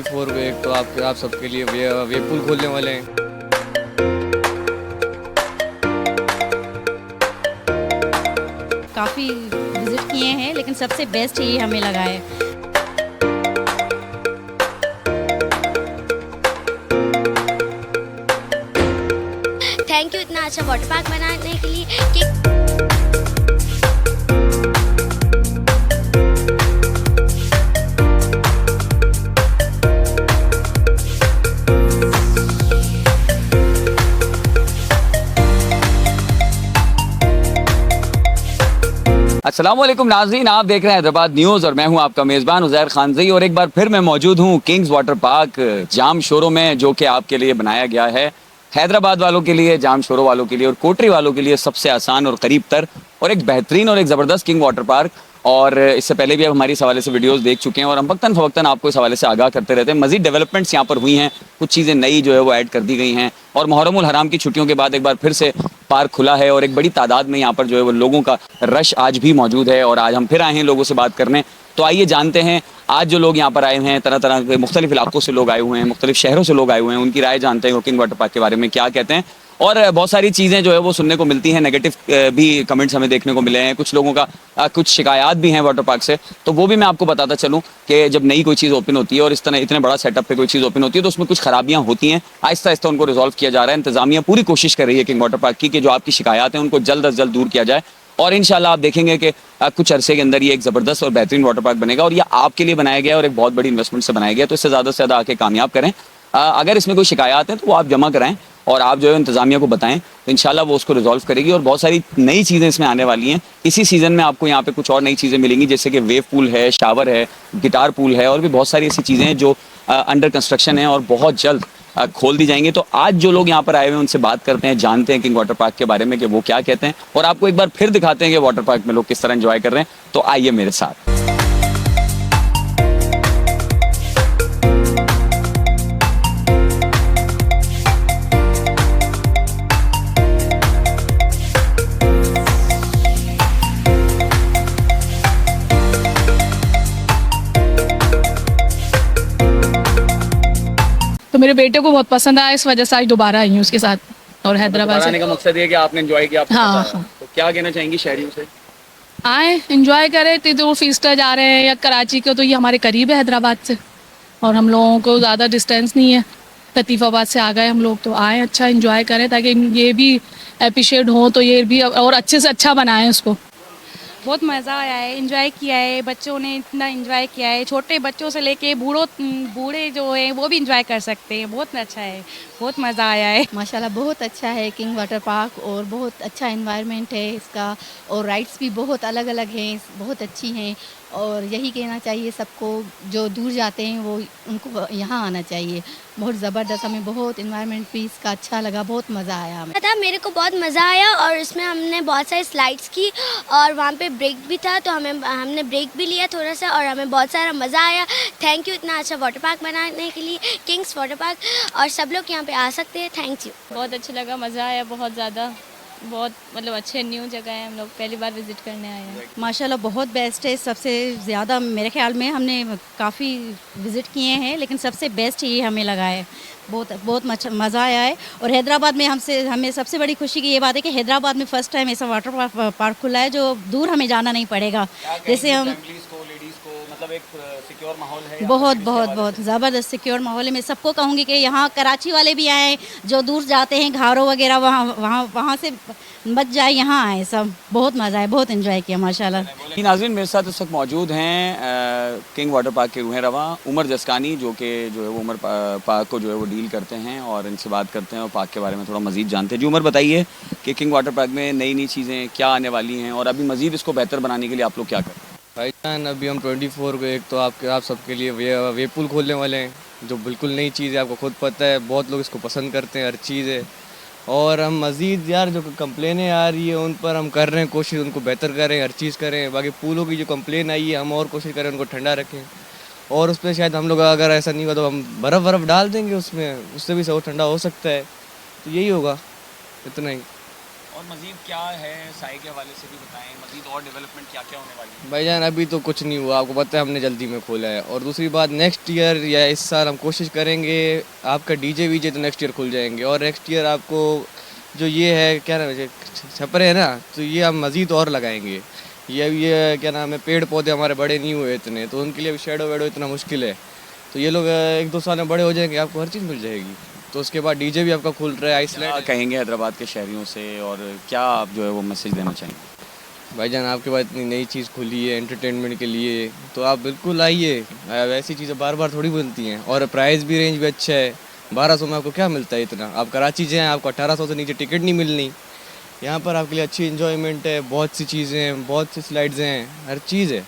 24 को एक तो आप सबके लिए वे पुल खोलने वाले हैं। काफ़ी विज़िट किए हैं लेकिन सबसे बेस्ट ये हमें लगा है। थैंक यू इतना अच्छा वाटर पार्क बनाने के लिए कि अस्सलाम वालेकुम नाज़रीन, आप देख रहे हैं हैदराबाद न्यूज़ और मैं हूं आपका मेज़बान उज़ैर खानज़ई। और एक बार फिर मैं मौजूद हूं किंग्स वाटर पार्क जाम शोरों में, जो कि आपके लिए बनाया गया है हैदराबाद वालों के लिए, जाम शोरों वालों के लिए और कोटरी वालों के लिए सबसे आसान और करीब तर और एक बेहतरीन और एक ज़बरदस्त किंग वाटर पार्क। और इससे पहले भी आप हमारी इस हवाले से वीडियोस देख चुके हैं और हम वक्तन फ़वक्तन आपको इस हवाले से आगाह करते रहते हैं। मज़ीद डेवलपमेंट्स यहाँ पर हुई हैं, कुछ चीज़ें नई जो है वो ऐड कर दी गई हैं और मुहर्रमुल हराम की छुट्टियों के बाद एक बार फिर से पार्क खुला है और एक बड़ी तादाद में यहाँ पर जो है वो लोगों का रश आज भी मौजूद है। और आज हम फिर आए हैं लोगों से बात करने, तो आइए जानते हैं आज जो लोग यहाँ पर आए हुए हैं, तरह तरह के मुख्तलिफ इलाकों से लोग आए हुए हैं, मुख्तलिफ शहरों से लोग आए हुए हैं, उनकी राय जानते हैं वो किंग वाटर पार्क के बारे में क्या कहते हैं। और बहुत सारी चीज़ें जो है वो सुनने को मिलती हैं, नेगेटिव भी कमेंट्स हमें देखने को मिले हैं, कुछ लोगों का कुछ शिकायत भी हैं वाटर पार्क से, तो वो भी मैं आपको बताता चलूँ कि जब नई कोई चीज़ ओपन होती है और इस तरह इतने बड़ा सेटअप पे कोई चीज़ ओपन होती है तो उसमें कुछ खराबियाँ होती हैं, आहिस्ता आहिस्ता उनको रिजॉल्व किया जा रहा है। इंतजामिया पूरी कोशिश कर रही है किंग वाटर पार्क की कि जो आपकी शिकायत हैं उनको जल्द अज जल्द दूर किया जाए और इंशाल्लाह आप देखेंगे कि कुछ अरसे के अंदर ये एक ज़बरदस्त और बेहतरीन वाटर पार्क बनेगा। और ये आपके लिए बनाया गया है और एक बहुत बड़ी इन्वेस्टमेंट से बनाया गया, तो इससे ज़्यादा से ज़्यादा आके कामयाब करें। अगर इसमें कोई शिकायत है तो वो आप जमा कराएं और आप जो है इंतज़ामिया को बताएं, तो इंशाल्लाह वो उसको रिजॉल्व करेगी। और बहुत सारी नई चीज़ें इसमें आने वाली हैं, इसी सीज़न में आपको यहाँ पे कुछ और नई चीज़ें मिलेंगी, जैसे कि वेव पूल है, शावर है, गिटार पूल है और भी बहुत सारी ऐसी चीज़ें हैं जो अंडर कंस्ट्रक्शन है और बहुत जल्द खोल दी जाएंगी। तो आज जो लोग यहाँ पर आए हुए हैं उनसे बात करते हैं, जानते हैं किंग वाटर पार्क के बारे में कि वो क्या कहते हैं और आपको एक बार फिर दिखाते हैं कि वाटर पार्क में लोग किस तरह एंजॉय कर रहे हैं। तो आइए मेरे साथ। तो मेरे बेटे को बहुत पसंद आया, इस वजह से आज दोबारा आई हूँ उसके साथ। और हैदराबाद आने से का मकसद ये है कि आपने एंजॉय किया, आपको हाँ, पता है। हाँ। तो क्या कहना चाहेंगी शहरियों से? आए एंजॉय करें, तो फीस्टर जा रहे हैं या कराची को, तो ये हमारे करीब है हैदराबाद से और हम लोगों को ज़्यादा डिस्टेंस नहीं है, लतीफ़ाबाद से आ गए हम लोग, तो आए अच्छा एंजॉय करें ताकि ये भी अप्रिशिएट हो, तो ये भी और अच्छे से अच्छा बनाएं उसको। बहुत मज़ा आया है, एंजॉय किया है, बच्चों ने इतना एंजॉय किया है, छोटे बच्चों से लेके बूढ़े जो हैं वो भी एंजॉय कर सकते हैं। बहुत अच्छा है, बहुत मज़ा आया है। माशाल्लाह बहुत अच्छा है किंग वाटर पार्क और बहुत अच्छा एनवायरनमेंट है इसका और राइड्स भी बहुत अलग अलग हैं, बहुत अच्छी हैं। और यही कहना चाहिए सबको, जो दूर जाते हैं वो उनको यहाँ आना चाहिए। बहुत ज़बरदस्त, हमें बहुत एनवायरनमेंट भी इसका अच्छा लगा, बहुत मज़ा आया हमें। था मेरे को बहुत मज़ा आया और इसमें हमने बहुत सारी स्लाइड्स की और वहाँ पे ब्रेक भी था, तो हमने ब्रेक भी लिया थोड़ा सा और हमें बहुत सारा मज़ा आया। थैंक यू इतना अच्छा वाटर पार्क बनाने के लिए, किंग्स वाटर पार्क, और सब लोग यहाँ पे आ सकते हैं। Thank you. बहुत अच्छा लगा, मज़ा आया बहुत ज़्यादा, बहुत मतलब अच्छे न्यू जगह है, हम लोग पहली बार विज़िट करने आए हैं। माशाल्लाह बहुत बेस्ट है, सबसे ज़्यादा मेरे ख्याल में हमने काफ़ी विज़िट किए हैं लेकिन सबसे बेस्ट ये हमें लगा है। बहुत मज़ा आया है। और हैदराबाद में हमें सबसे बड़ी खुशी की ये बात है कि हैदराबाद में फ़र्स्ट टाइम ऐसा वाटर पार्क खुला है जो दूर हमें जाना नहीं पड़ेगा। जैसे हम मतलब एक सिक्योर माहौल है, बहुत ज़बरदस्त सिक्योर माहौल है। मैं सबको कहूँगी कि यहाँ कराची वाले भी आए, जो दूर जाते हैं घारों वगैरह वहाँ से बच जाए, यहाँ आए सब। बहुत मज़ा है, बहुत एंजॉय किया माशाल्लाह। नाज़रीन मेरे साथ इस वक्त मौजूद हैं किंग वाटर पार्क के रूहें रवा उमर जसकानी, जो है वो उमर पार्क को जो है वो डील करते हैं और इनसे बात करते हैं और पार्क के बारे में थोड़ा मज़ीद जानते हैं। जी उमर, बताइए कि किंग वाटर पार्क में नई चीज़ें क्या आने वाली हैं और अभी मज़ीद इसको बेहतर बनाने के लिए आप लोग क्या करें? भाईजान अभी हम 24 को एक तो आप सबके लिए वे पुल खोलने वाले हैं, जो बिल्कुल नई चीज़ है, आपको खुद पता है, बहुत लोग इसको पसंद करते हैं, हर चीज़ है। और हम मज़ीद यार जो कंप्लेनें आ रही है उन पर हम कर रहे हैं कोशिश, उनको बेहतर करें, हर चीज़ करें। बाकी पूलों की जो कंप्लेन आई है हम और कोशिश करें उनको ठंडा रखें और उस पर शायद हम लोग, अगर ऐसा नहीं हुआ तो हम बर्फ़ डाल देंगे उसमें, उससे भी सब ठंडा हो सकता है। तो यही होगा, इतना ही। और मजीद क्या है साई के हवाले से भी बताएं, मजीद और डेवलपमेंट क्या क्या होने वाली है? भाईजान अभी तो कुछ नहीं हुआ, आपको पता है हमने जल्दी में खोला है। और दूसरी बात, नेक्स्ट ईयर या इस साल हम कोशिश करेंगे आपका डीजे वीजे तो नेक्स्ट ईयर खुल जाएंगे। और नेक्स्ट ईयर आपको जो ये है क्या नाम है छपरे है ना, तो ये हम मज़ीद और लगाएंगे। ये क्या नाम है, पेड़ पौधे हमारे बड़े नहीं हुए इतने, तो उनके लिए शेडो वेडो इतना मुश्किल है। तो ये लोग 1-2 साल में बड़े हो जाएंगे, आपको हर चीज़ मिल जाएगी। तो उसके बाद डीजे भी आपका खुल रहा है, क्या आइसलैंड। कहेंगे हैदराबाद के शहरियों से और क्या आप जो है वो मैसेज देना चाहेंगे? भाईजान आपके पास इतनी नई चीज़ खुली है एंटरटेनमेंट के लिए, तो आप बिल्कुल आइए। ऐसी चीज़ें बार बार थोड़ी बनती हैं। और प्राइस भी रेंज भी अच्छा है। 1200 में आपको क्या मिलता है इतना? आप कराची जाएँ, आपको 1800 से नीचे टिकट नहीं मिलनी। यहाँ पर आपके लिए अच्छी इन्जॉयमेंट है, बहुत सी चीज़ें हैं, बहुत सी स्लाइड्स हैं, हर चीज़ है।